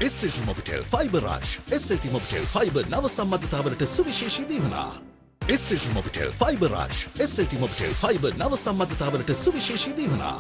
SLT Mobitel Fiber Rush SLT Mobitel Fiber නව සම්බන්ධතාවලට සුවිශේෂී දීමනා SLT Mobitel Fiber Rush SLT Mobitel Fiber නව සම්බන්ධතාවලට සුවිශේෂී දීමනා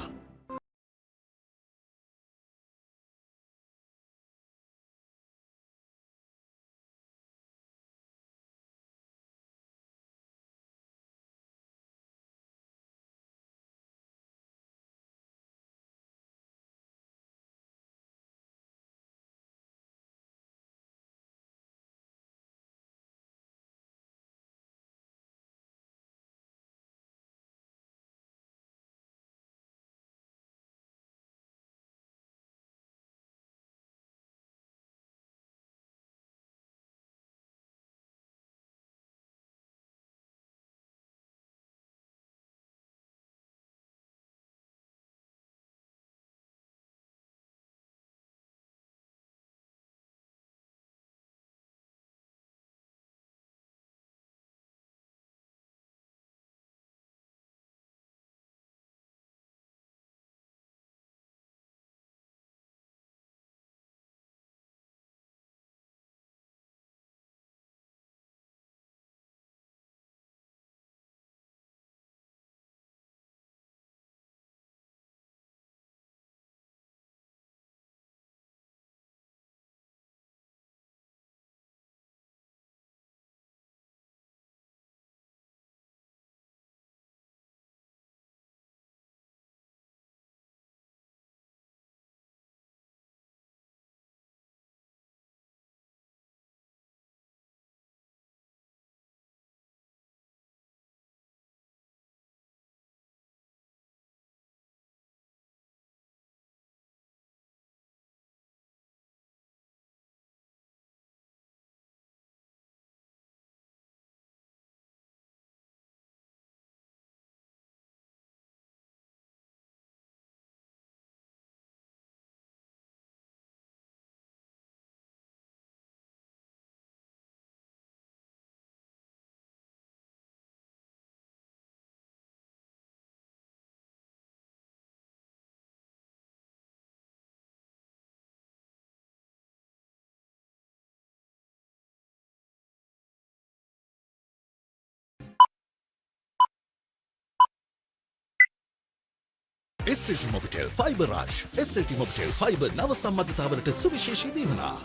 SLT Mobitel Fiber Rush SLT Mobitel Fiber නව සම්බන්ධතාවලට සුවිශේෂී දීමනා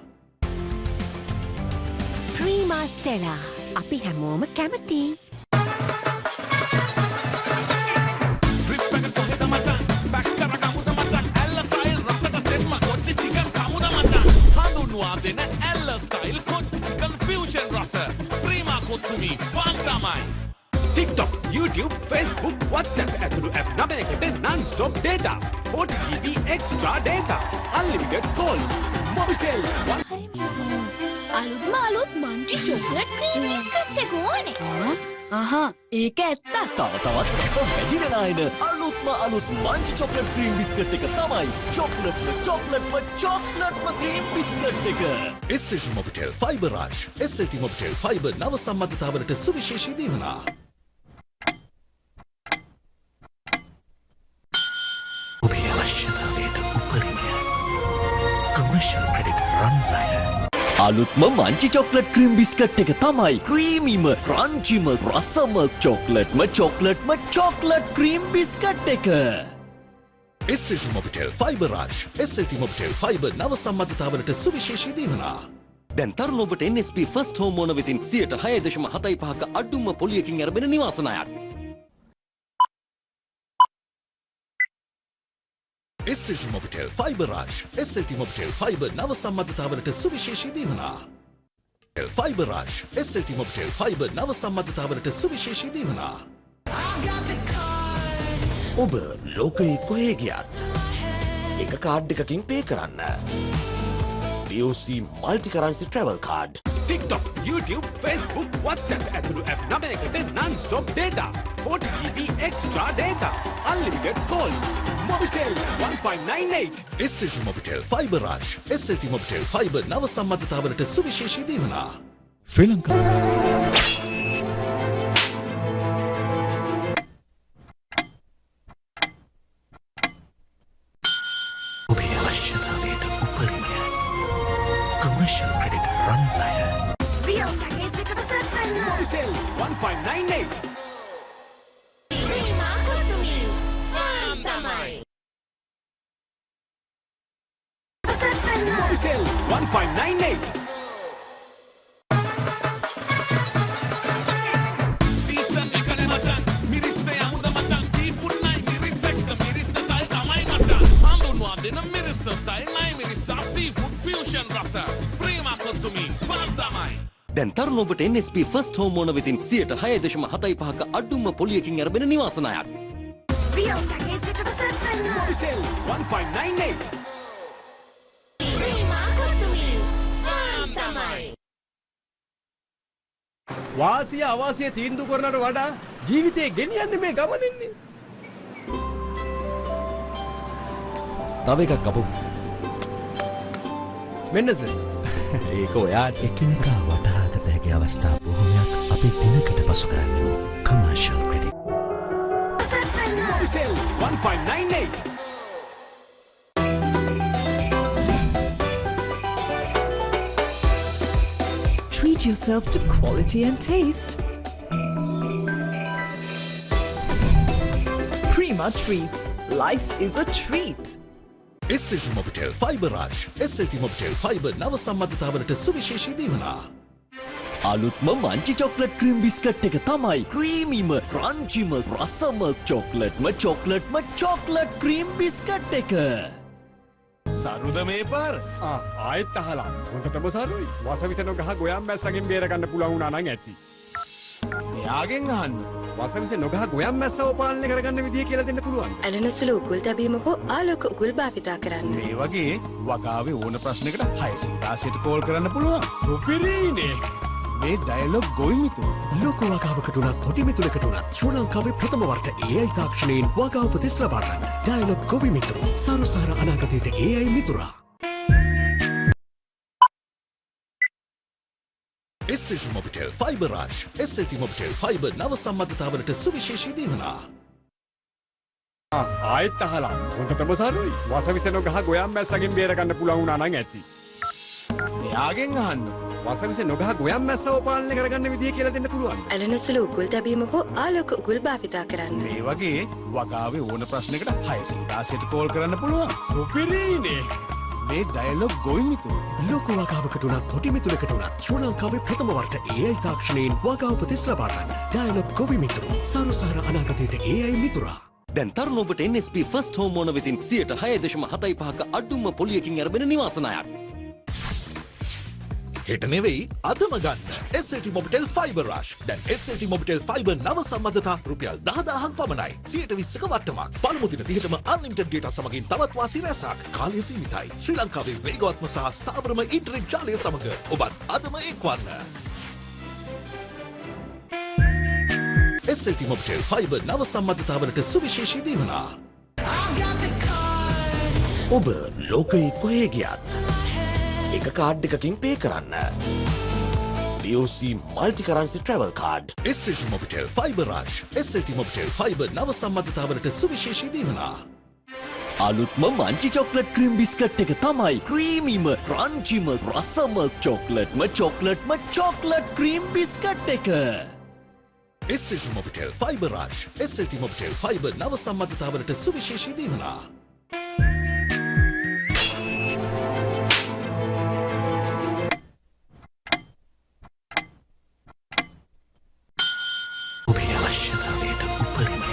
Prima Stella අපි හැමෝම කැමති හඳුන්වා දෙන ඇල්ල ස්ටයිල් කොච්චි චිකන් ෆියුෂන් රස ප්‍රීමා කොත්තුමි වන් තමයි TikTok, YouTube, Facebook, WhatsApp ඇතුළු app 9කට non-stop data 40GB extra data unlimited calls Mobitel අලුත් මන්ටි චොක්ලට් ක්‍රීම් බිස්කට් එක ඕනේ. ආහා ඒක ඇත්ත. තව තවත් රස වැඩි වෙලා එන අලුත් මන්චි චොක්ලට් ක්‍රීම් බිස්කට් එක තමයි. චොක්ලට්ම ක්‍රීම් බිස්කට් එක. SLT Mobitel Fiber Rush SLT Mobitel Fiber නව සම්බන්ධතාවලට සුවිශේෂී දීමනා ඔබේ අවශ්‍යතාවයට උපරිමය කමර්ෂල් ක්‍රෙඩිට් රන් ණය අලුත්ම මංචි චොක්ලට් ක්‍රීම් බිස්කට් එක තමයි ක්‍රීමිම ක්‍රන්චිම රසම චොක්ලට් ක්‍රීම් බිස්කට් එක SLT Mobitel Fiber Rush SLT Mobitel Fiber නව සම්බන්ධතාවලට සුවිශේෂී දීමනා දැන් තරුණ ඔබට NSP ෆස්ට් හෝම් ඕන වෙතින් 6.75ක අඩුම පොලියකින් අරගෙන නිවාස ණයක් SLT Mobitel Fiber Rush SLT Mobitel Fiber නව සම්බන්ධතාවලට සුවිශේෂී දීමනා Fiber Rush SLT Mobitel Fiber නව සම්බන්ධතාවලට සුවිශේෂී දීමනා ඔබ ලෝකයේ කොහේ ගියත් එක කාඩ් එකකින් පේ කරන්න DOC multi currency travel card TikTok, YouTube, Facebook, WhatsApp ඇතුළු app 9කට non-stop data 40GB extra data unlimited calls Mobitel 1598 SLT Mobitel Fiber Rush SLT Mobitel Fiber නව සම්බන්ධතාවලට සුවිශේෂී දීමනා ශ්‍රී ලංකා ඔබේ අවශ්‍යතාවයට උපරිමය commercial credit run ණය. රියල් පැකේජ් එකට set වෙන්න. Mobitel 1598. Prima කොතුමි farm තමයි. Set වෙන්න. Mobitel 1598. Season එකනේ මචං. මිරිස්සේ අමුද මචං. Seafood නයි මිරිස් එක්ක මිරිස්ට style තමයි මචං. හඳුන්වා දෙන මිරිස්ට style නයි මිරිස්සා seafood fusion රස. ප්‍රීමා කොතුමි ෆාම් තමයි. දැන් තරුණ ඔබට NSP First Home Loan වෙතින් 6.75ක අඩුම පොලියකින් අරගෙන නිවාස ණයක්. රියල් පැකේජ් එකට සෙට් වෙන්න. Mobitel 1598. ප්‍රීමා කොතුමි ෆාම් තමයි. වාසිය අවාසිය තීන්දුව කරනට වඩා ජීවිතේ ගෙනියන්නේ මේ ගමනින්නේ. තව එකක් අපු. මෙන්න සර්. ඒක ඔයාට එකිනෙකා වටහාගත හැකි අවස්ථා බොහෝමයක් අපි දිනකට පසු කරන්නෙමු. commercial credit. Mobitel 1598. Treat yourself to quality and taste. Prima Treats. Life is a treat. SLT Mobitel Fiber Rush. SLT Mobitel Fiber නව සම්බන්ධතාවලට සුවිශේෂී දීමනා. අලුත්ම මංචි චොක්ලට් ක්‍රීම් බිස්කට් එක තමයි. ක්‍රීමීම, ක්‍රන්චිම, රසම චොක්ලට්ම චොක්ලට් ක්‍රීම් බිස්කට් එක. සරුද මේ පාර ආයෙත් අහලා හොඳටම සරුයි. වසවිස නොගහ ගොයම් මැස්සගෙන් බේර ගන්න පුළුවන් වුණා නම් ඇති. එයාගෙන් අහන්න. වසවිස නොගහ ගොයම් මැස්සව පාලනය කරගන්න විදිය කියලා දෙන්න පුළුවන්. ඇලෙනසුළු උගුල් තැබීම හෝ ආලෝක උගුල් භාවිතා කරන්න. මේ වගේ වගාවේ ඕන ප්‍රශ්නයකට 616ට කෝල් කරන්න පුළුවන්. සුපිරීනේ. මේ ඩයලොග් ගොයිමිතු. ලෝක වගාවකට උනත් පොඩි මිතුලකට උනත් ශ්‍රී ලංකාවේ ප්‍රථම වරට AI තාක්ෂණයෙන් වගා උපදෙස් ලබා ගන්න. ඩයලොග් ගොවි මිතුරු. සරුසාර අනාගතයට AI මිතුරා. SLT Mobitel Fiber Rush. SLT Mobitel Fiber නව සම්බන්ධතාවලට සුවිශේෂී දීමනා. ආයෙත් අහලා හොඳටම සරුයි. වසවිස නොගහ ගොයම් මැස්සගෙන් බේර ගන්න පුළුවන් වුණා නම් ඇති. එයාගෙන් අහන්න. වසවිස නොගහ ගොයම් මැස්සව පාලනය කරගන්න විදිය කියලා දෙන්න පුළුවන්. ඇලෙනසුළු උගුල් තැබීම හෝ ආලෝක උගුල් භාවිතා කරන්න. මේ වගේ වගාවේ ඕන ප්‍රශ්නයකට 616ට කෝල් කරන්න පුළුවන්. සුපිරීනේ. මේ ඩයලොග් ගොයිමිතු. ලෝක වගාවකට උනත් පොඩි මිතුලකට උනත් ශ්‍රී ලංකාවේ ප්‍රථම වරට AI තාක්ෂණයෙන් වගා උපදෙස් ලබා ගන්න. ඩයලොග් ගොවි මිතුරු. සරුසාර අනාගතයට AI මිතුරා. දැන් තරුණ ඔබට NSP First Home Loan වෙතින් 6.75ක අඩුම පොලියකින් අරගෙන නිවාස ණයක්. හෙට නෙවෙයි අදම ගන්න. SLT Mobitel Fiber Rush. දැන් SLT Mobitel Fiber නව සම්බන්ධතා රුපියල් 10000ක් පමණයි. 120ක වට්ටමක්. පළමු දින 30ටම unlimited data සමගින් තවත් වාසි රැසක්. කාලය සීමිතයි. ශ්‍රී ලංකාවේ වේගවත්ම සහ ස්ථාවරම ඉන්ටර්නෙට් ජාලය සමග ඔබත් අදම එක්වන්න. SLT Mobitel Fiber නව සම්බන්ධතාවලට සුවිශේෂී දීමනා. ඔබ ලෝකයේ කොහේ ගියත් එක කාඩ් එකකින් පේ කරන්න. BOC Multi Currency Travel Card. SLT Mobitel Fiber Rush. SLT Mobitel Fiber නව සම්බන්ධතාවලට සුවිශේෂී දීමනා. අලුත්ම මංචි චොක්ලට් ක්‍රීම් බිස්කට් එක තමයි. ක්‍රීමීම, ක්‍රන්චිම, රසම චොක්ලට් ක්‍රීම් බිස්කට් එක. SLT Mobitel Fiber Rush. SLT Mobitel Fiber නව සම්බන්ධතාවලට සුවිශේෂී දීමනා. ඔබේ අවශ්‍යතාවයට උපරිමය.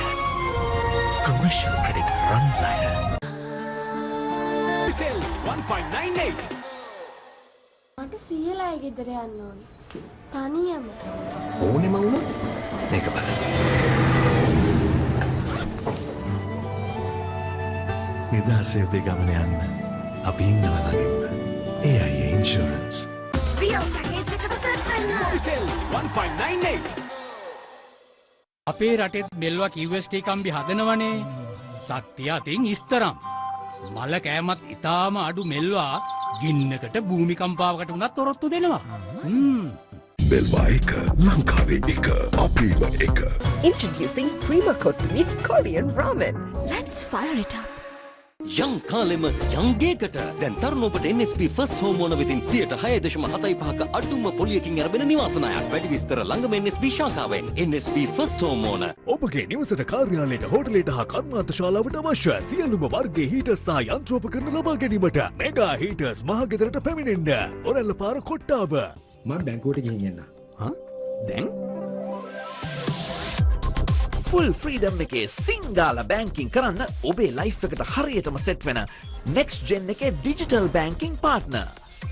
commercial credit run ණය. Mobitel 1598. මට සීයලා ගෙදර යන්න ඕන. තනියම. ඕනෙම වුණොත් මේක බලන්න. නිදහසේ ඔබේ ගමන යන්න අපි ඉන්නවා ළඟින්ම. AIA Insurance. රියල් පැකේජ් එකට සෙට් වෙන්න. Mobitel 1598. අපේ රටෙත් මෙල්වා කිව්ස්ටි කම්බි හදනවනේ. සත්‍ය අතින් ඉස්තරම්. මල කෑමත් ඉතාම අඩු මෙල්වා ගින්නකට භූමිකම්පාවකට වුණත් ඔරොත්තු දෙනවා. මෙල්වා එක ලංකාවේ එක අපිම එක. Introducing Prima Kothumi Korean Ramen. Let's fire it up. යම් කාලෙම යම්ගේකට දැන් තරුණ ඔබට NSB ෆස්ට් හෝම් ඕන වෙතින් 6.75ක අඩුම පොලියකින් අරගෙන නිවාසනායක්. වැඩි විස්තර ළඟම NSB ශාඛාවෙන්. NSB ෆස්ට් හෝම් ඕන. ඔබගේ නිවසට කාර්යාලයට හෝටලයට හා කර්මාන්ත ශාලාවට අවශ්‍ය සියලුම වර්ගයේ හීටර්ස් සහ යන්ත්‍රෝපකරණ ලබා ගැනීමට මෙගා හීටර්ස් මහගෙදරට පැමිණෙන්න. ඔරැල්ල පාර කොට්ටාව. මම බැංකුවට ගිහින් එන්න. දැන් ෆුල් ෆ්‍රීඩම් එකේ සිංගාල බැංකින් කරන්න ඔබේ ලයිෆ් එකට හරියටම සෙට් වෙන නෙක්ස්ට් ජෙන් එකේ digital banking partner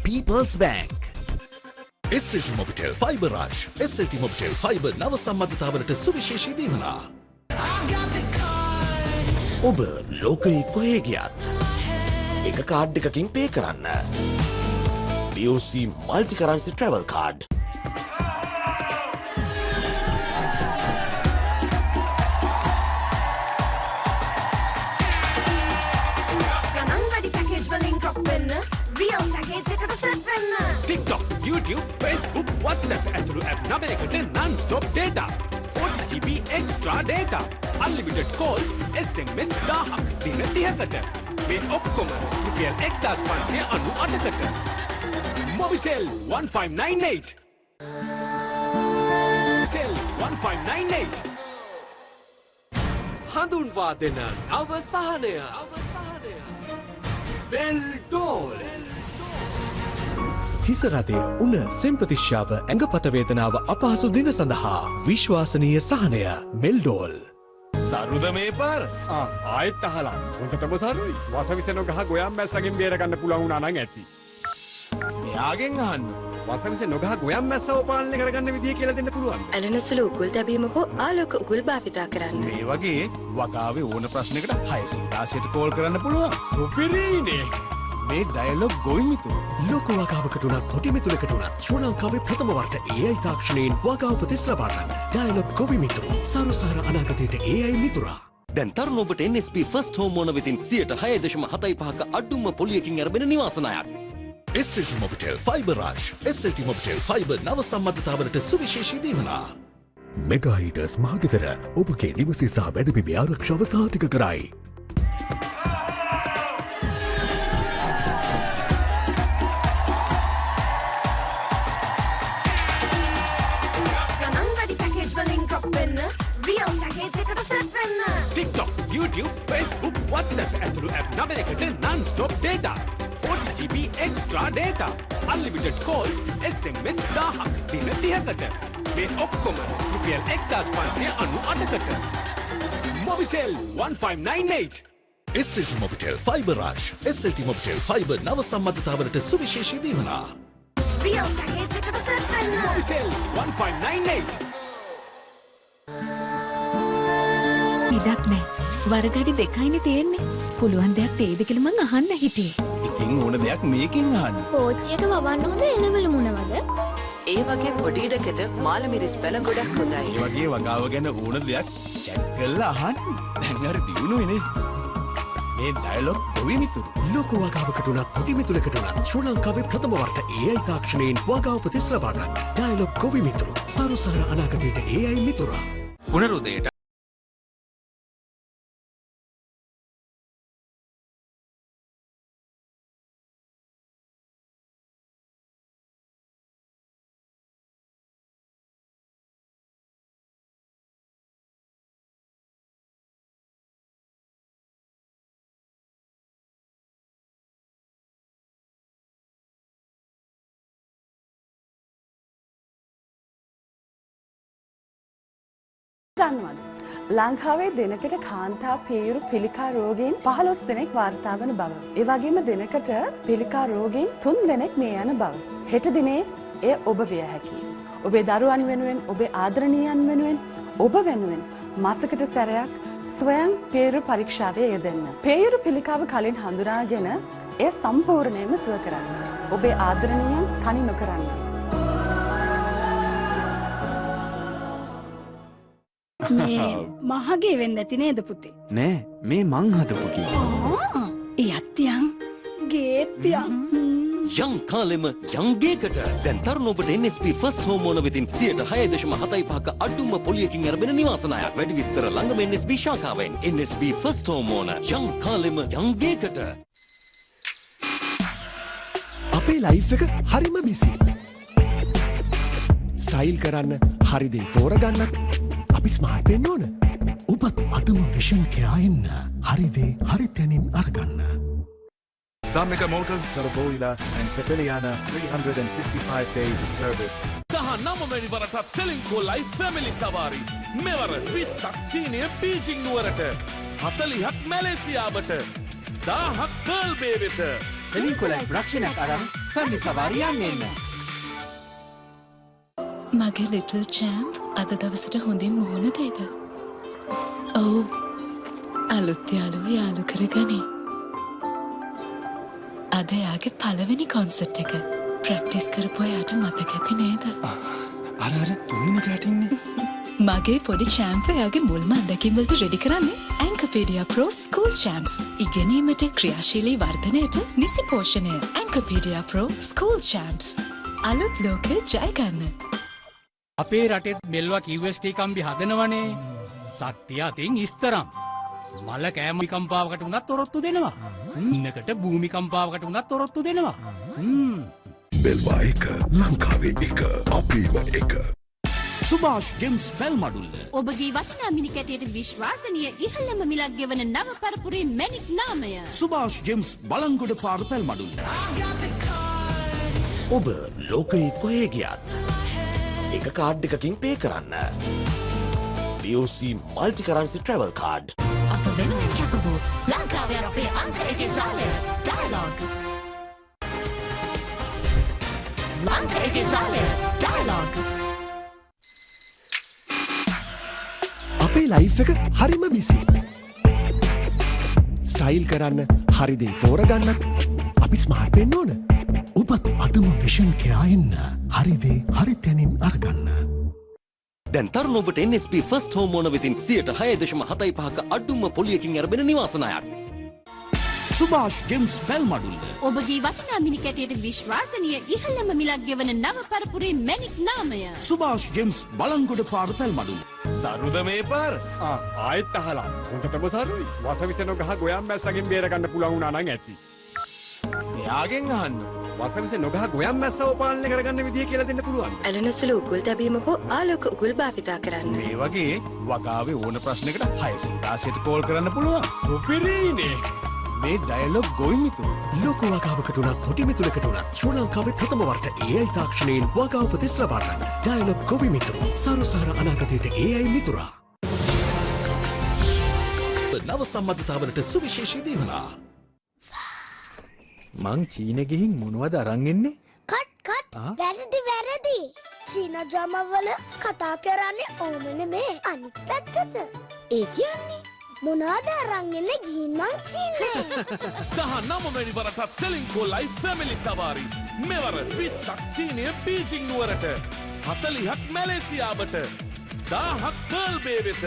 People's Bank. SLT Mobitel Fiber Rush. SLT Mobitel Fiber නව සම්බන්ධතාවලට සුවිශේෂී දීමනා. ඔබ ලෝකයේ කොහේ ගියත් එක කාඩ් එකකින් පේ කරන්න. BOC Multi Currency Travel Card. TikTok, YouTube, Facebook, WhatsApp ඇතුළු app 9කට non-stop data. 40GB extra data. Unlimited calls, SMS 1000ක් දින 30කට. මේ ඔක්කොම රුපියල් 1598කට. Mobitel 1598. Mobitel 1598. හඳුන්වා දෙන නව සහනය. Meldol. හිස රටේ උණ සෙම්ප්‍රතිශ්‍යාව ඇඟපත වේදනාව අපහසු දින සඳහා විශ්වාසනීය සහනය මෙල්ඩෝල්. සරුද මේ පාර ආයෙත් අහලා හොඳටම සරුයි. වසවිස නොගහ ගොයම් මැස්සකින් බේරගන්න පුළුවන් වුණා නම් ඇති. මෙයාගෙන් අහන්න. වසවිස නොගහ ගොයම් මැස්සව පාලනය කරගන්න විදිය කියලා දෙන්න පුළුවන්. ඇලෙනසුළු උගුල් තැබීම හෝ ආලෝක උගුල් භාවිතා කරන්න. මේ වගේ වගාවේ ඕන ප්‍රශ්නයකට 616ට කෝල් කරන්න පුළුවන්. සුපිරිනේ. මේ ඩයලොග් ගොවිමිතු ලෝක වගාවකට උනත් පොටි මිතුලකට උනත් ශ්‍රී ලංකාවේ ප්‍රථම වරට AI තාක්ෂණයෙන් වගා උපදෙස් ලබා ගන්න. ඩයලොග් ගොවිමිතු සරුසාර අනාගතයට AI මිතුරා. දැන් තරුණ ඔබට NSB ෆස්ට් හෝම් ඕන වෙතින් 6.75ක අඩුම පොලියකින් අරගෙන නිවාසනායක්. SLT Mobitel Fiber Rush. SLT Mobitel Fiber නව සම්බන්ධතාවලට සුවිශේෂී දීමනා. මෙගා හීටර්ස් මහගෙදර ඔබගේ නිවසේ සහ වැඩබිමේ ආරක්ෂාව සහතික කරයි. TikTok, YouTube, Facebook, WhatsApp ඇතුළු app 9කට non-stop data. 40GB extra data. Unlimited calls, SMS 1000ක් දින 30කට. මේ ඔක්කොම රුපියල් 1598කට. Mobitel 1598. SLT Mobitel Fiber Rush. SLT Mobitel Fiber නව සම්බන්ධතාවලට සුවිශේෂී දීමනා. Mobitel 1598. ඉඩක් නෑ. වරගඩි දෙකයිනේ තියෙන්නේ. පුළුවන් දෙයක් තේද කියලා මං අහන්න හිටියේ. ඉතින් ඕන දෙයක් මේකෙන් අහන්න. පෝච්චියක වවන්න හොඳ එළවලු මොනවද? ඒ වගේ පොඩි ඉඩකට මාළ මිරිස් පැල ගොඩක් හොඳයි. ඒ වගේ වගාව ගැන ඕන දෙයක් චැට් කරලා අහන්න. දැන් හරි දියුණුවනේ. මේ ඩයලොග් ගොවිමිතුරු ලෝක වගාවකට උනත් පොටි මිතුලකට උනත් ශ්‍රී ලංකාවේ ප්‍රථම වරට AI තාක්ෂණයෙන් වගා උපදෙස් ලබා ගන්න. ඩයලොග් ගොවිමිතුරු සරුසාර අනාගතයට AI මිතුරා. පුනරුදයට දන්නවද? ලංකාවේ දිනකට කාන්තා පියුරු පිළිකා රෝගීන් 15 දෙනෙක් වාර්තා වන බව. ඒ වගේම දිනකට පිළිකා රෝගීන් 3 දෙනෙක් මිය යන බව. හෙට දිනේ එය ඔබ විය හැකියි. ඔබේ දරුවන් වෙනුවෙන්, ඔබේ ආදරණීයන් වෙනුවෙන්, ඔබ වෙනුවෙන් මාසකට සැරයක් ස්වයං පියුරු පරීක්ෂාවේ යෙදෙන්න. පියුරු පිළිකාව කලින් හඳුනාගෙන එය සම්පූර්ණයෙන්ම සුව කරන්න. ඔබේ ආදරණීයන් තනි නොකරන්න. මේ මහගේ වෙන්න ඇති නේද පුතේ? නෑ මේ මං හදපු කී. ඒ අත්තියන් ගේත්තියන්. යං කාලෙම යං ගේකට දැන් තරුණ ඔබට NSB First Home Loan වෙතින් 6.75ක අඩුම පොලියකින් ලැබෙන නිවාස ණයක්. වැඩි විස්තර ළඟම NSB ශාඛාවෙන්. NSB First Home Loan යං කාලෙම යං ගේකට. අපේ ලයිෆ් එක හරිම බිසි. ස්ටයිල් කරන්න හරි දේ තෝරගන්නත් අපි ස්මාර්ට් වෙන්න ඕන. ඔබත් අඩුම විෂන් කෙයා එන්න හරි දේ හරි තැනින් අරගන්න. Dhammika Motors, Sarabowila and Capelliana 365 days of service. 19 වෙනි වරටත් සෙලින්කෝ ලයිෆ් ෆැමිලි සවාරි. මෙවර 20ක් චීනය බීජිං නුවරට, 40ක් මැලේසියාවට, 1000ක් පර්ල් බේ වෙත. සෙලින්කෝ ලයිෆ් රක්ෂණයක් අරන් ෆැමිලි සවාරි යන්න එන්න. මගේ ලිටල් චෑම්ප් අද දවසට හොඳින් මුහුණ දෙද? ඔව්. අලුත් යාළුවෝ යාළු කරගනි. අද එයාගේ පළවෙනි කොන්සර්ට් එක. ප්‍රැක්ටිස් කරපු එයාට මතක ඇති නේද? අර තුන්වෙනි කැටින්නේ. මගේ පොඩි චෑම්ප් එයාගේ මුල්ම අත්දැකීම් වලට රෙඩි කරන්නේ ඇන්කපීඩියා ප්‍රෝ ස්කූල් චෑම්ප්ස්. ඉගෙනීමට ක්‍රියාශීලී වර්ධනයට නිසි පෝෂණය. ඇන්කපීඩියා ප්‍රෝ ස්කූල් චෑම්ප්ස්. අලුත් ලෝකේ ජය ගන්න. අපේ රටෙත් මෙල්වා කිව්ස්ටි කම්බි හදනවනේ. සත්‍ය අතින් ඉස්තරම්. මල කෑම කම්පාවකට උනත් ඔරොත්තු දෙනවා. ඉන්නකට භූමි කම්පාවකට උනත් ඔරොත්තු දෙනවා. මෙල්වා එක ලංකාවේ එක අපිම එක. සුභාෂ් ජෙම්ස් බෙල් මඩුල්ල. ඔබගේ වටිනා මිනි කැටයට විශ්වාසනීය ඉහළම මිලක් ගෙවන නව පරපුරේ මැණික් නාමය. සුභාෂ් ජෙම්ස් බලංගොඩ පාර පැල් මඩුල්ල. ඔබ ලෝකයේ කොහේ ගියත් එක කාඩ් එකකින් පේ කරන්න. BOC Multi Currency Travel Card. අප වෙනුවෙන් කැපවූ ලංකාවේ අපේ අංක එකේ ජාලය ඩයලොග්. අංක එකේ ජාලය ඩයලොග්. අපේ ලයිෆ් එක හරිම බිසි. ස්ටයිල් කරන්න හරි දේ තෝරගන්නත් අපි ස්මාර්ට් වෙන්න ඕන. ඔබත් අඩුම විෂන් කෙයා එන්න හරි දේ හරි තැනින් අරගන්න. දැන් තරුණ ඔබට NSB First Home Loan වෙතින් 6.75ක අඩුම පොලියකින් ලැබෙන නිවාස ණයක්. සුභාෂ් ජෙම්ස් බෙල් මඩුල්ල. ඔබගේ වටිනා මිනි කැටයට විශ්වාසනීය ඉහළම මිලක් ගෙවන නව පරපුරේ මැණික් නාමය. සුභාෂ් ජෙම්ස් බලංගොඩ පාර පැල් මඩුල්ල. සරුද මේ පාර ආයෙත් අහලා හොඳටම සරුයි. වසවිසන ගහ ගොයම් මැස්සගෙන් බේර ගන්න පුළුවන් වුණා නම් ඇති. මෙයාගෙන් අහන්න. වසවිස නොගහ ගොයම් මැස්සව පාලනය කරගන්න විදිය කියලා දෙන්න පුළුවන්. ඇලෙනසුළු උගුල් තැබීම හෝ ආලෝක උගුල් භාවිතා කරන්න. මේ වගේ වගාවේ ඕන ප්‍රශ්නකට 616ට කෝල් කරන්න පුළුවන්. සුපිරීනේ. මේ ඩයලොග් ගොයින් මිතුරු. ලෝක වගාවකට උනත් කොටි මිතුරකට උනත් ශ්‍රී ලංකාවේ ප්‍රථම වරට AI තාක්ෂණයෙන් වගාව උපදෙස් ලබා ගන්න. ඩයලොග් ගොවි මිතුරු. සරුසාර අනාගතයට AI මිතුරා. නව සම්බන්ධතාවලට සුවිශේෂී දීමනා. මං චීන ගිහින් මොනවද අරන් එන්නේ? කට් වැරදි. චීන ජමවල කතා කරන්නේ ඕම නෙමේ අනිත් පැත්තට. ඒ කියන්නේ මොනවද අරන් එන්නේ ගිහින් මං චීනේ. 19 වෙනි වරටත් සෙලින්කෝ ලයිෆ් ෆැමිලි සවාරි. මෙවර 20ක් චීනය බීජිං නුවරට, 40ක් මැලේසියාවට, 1000ක් පර්ල් බේ වෙත.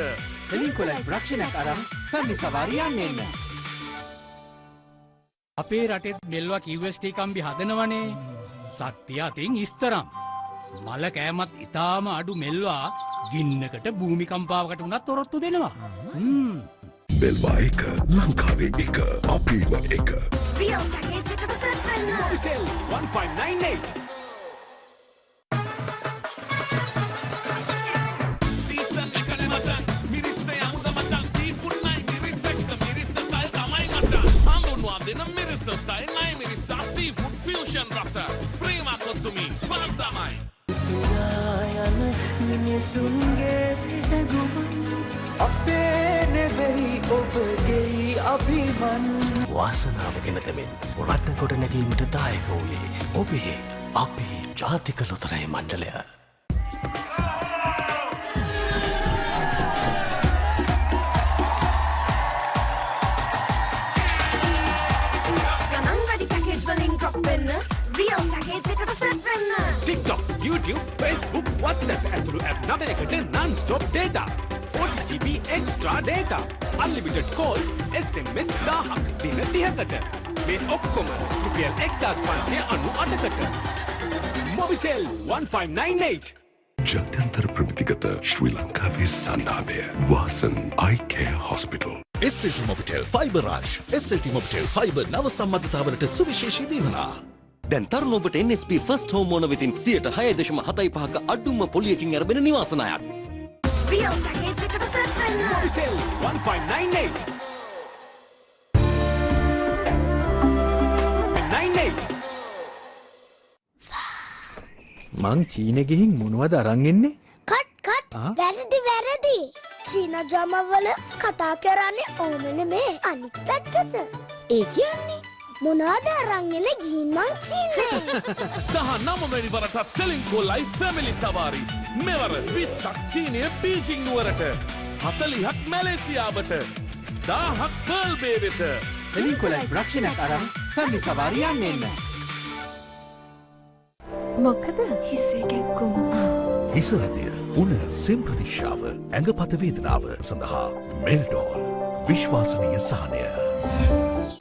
සෙලින්කෝ ලයිෆ් රක්ෂණයක් අරන් ෆැමිලි සවාරි යන්න එන්න. අපේ රටෙත් මෙල්වා කිව්ස්ටි කම්බි හදනවනේ. සත්‍ය අතින් ඉස්තරම්. මල කෑමත් ඉතාම අඩු මෙල්වා ගින්නකට භූමි කම්පාවකට උනත් ඔරොත්තු දෙනවා. මෙල්වා එක ලංකාවේ එක අපිම එක. රියල් පැකේජ් එකට සෙට් වෙන්න. 1598. Mr. Style, nai mirissa seafood fusion rasa. Prima kottumi, fantamai. යන මිනිසුන්ගේ හැඟුම් අපේ නෙවෙයි ඔබගේ අභිමන්. වාසනාව ගෙන දෙමින් රට කොට නැගීමට දායක වූයේ ඔබේ අපේ ජාතික ලොතරැයි මණ්ඩලය. TikTok, YouTube, Facebook, WhatsApp ඇතුළු app 9කට non-stop data. 40GB extra data. Unlimited calls, SMS 1000ක් දින 30කට. මේ ඔක්කොම රුපියල් 1598කට. Mobitel 1598. ජාත්‍යන්තර ප්‍රමිතිගත ශ්‍රී ලංකාවේ සන්නාමය වාසන් iCare Hospital. SLT Mobitel Fiber Rush. SLT Mobitel Fiber නව සම්බන්ධතාවලට සුවිශේෂී දීමනා. දැන් තරුණ ඔබට NSP First Home Loan වෙතින් 6.5% අඩුම පොලියකින් අරගෙන නිවාස ණයක්. Real package එකට සෙට් වෙන්න. Mobitel 1598. 98. මං චීන ගිහින් මොනවද අරන් එන්නේ? කට් වැරදි. චීන ජමවල කතා කරන්නේ ඕම නෙමේ අනිත් පැත්තට. ඒ කියන්නේ මොනවද අරන් එන්නේ ගිහින් මං චීනේ. 19 වෙනි වරටත් සෙලින්කෝ ලයිෆ් ෆැමිලි සවාරි. මෙවර 20ක් චීනය බීජිං නුවරට, 40ක් මැලේසියාවට, 1000ක් පර්ල් බේ වෙත. සෙලින්කෝ ලයිෆ් රක්ෂණයක් අරන් ෆැමිලි සවාරි යන්න එන්න. මොකද හිසේ කැක්කුම හිසරදය උන සෙම්ප්‍රතිශ්‍යාව ඇඟපත වේදනාව සඳහා මෙල්ඩෝල් විශ්වාසනීය සහනය.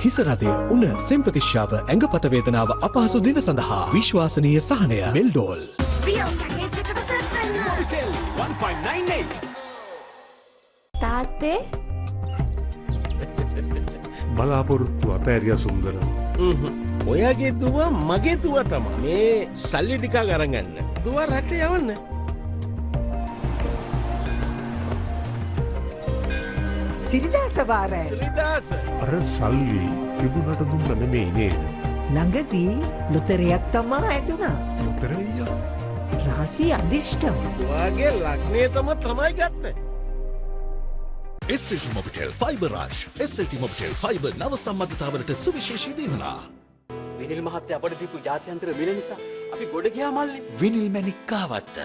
හිසරදය උන සෙම්ප්‍රතිශ්‍යාව ඇඟපත වේදනාව අපහසු දින සඳහා විශ්වාසනීය සහනය මෙල්ඩෝල්. Real package එකට සෙට් වෙන්න. Mobitel 1598. තාත්තේ බලාපොරොත්තු අතෑරිය සුන්දර. ඔයාගේ දුව මගේ දුව තමා. මේ සල්ලි ටිකක් අරන් ගන්න. දුව රටේ යවන්න. සිරිදාස වාරය. සිරිදාස. අර සල්ලි තිබුණට දුන්න නෙමෙයි නේද? ළඟදී ලොතරැයක් තමා ඇදුනා. ලොතරැය? රාසි අදිෂ්ටම්. ඔයාගේ ලග්නේ තමයි ගත්තේ. SLT Mobitel Fiber Rush. SLT Mobitel Fiber නව සම්බන්ධතාවලට සුවිශේෂී දීමනා. විනිල් මහත්තයා අපට දීපු ජාත්‍යන්තර මිල නිසා අපි ගොඩ ගියා මල්ලි. විනිල් මැණික් කාවත්ත.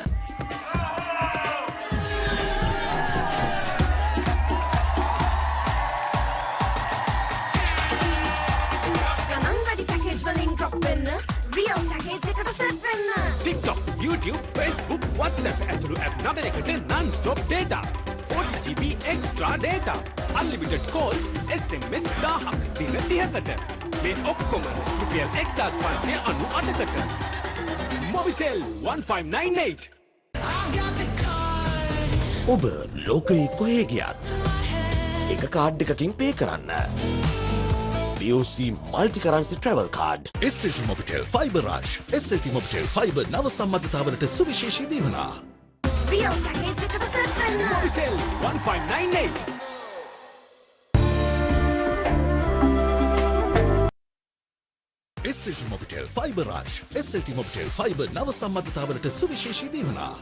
ගණන් වැඩි පැකේජ් වලින් ඩ්‍රොප් වෙන්න. Real package එකට සෙට් වෙන්න. TikTok, YouTube, Facebook, WhatsApp ඇතුළු app 9කට non-stop data. 40GB extra data. Unlimited calls, SMS 1000ක් දින 30කට. මේ ඔක්කොම රුපියල් 1598කට. Mobitel 1598. ඔබ ලෝකයේ කොහේ ගියත් එක කාඩ් එකකින් පේ කරන්න. BOC Multi Currency Travel Card. SLT Mobitel Fiber Rush. SLT Mobitel Fiber නව සම්බන්ධතාවලට සුවිශේෂී දීමනා. Real package එකට සෙට් වෙන්න. Mobitel 1598. SLT Mobitel Fiber Rush. SLT Mobitel Fiber නව සම්බන්ධතාවලට සුවිශේෂී දීමනා.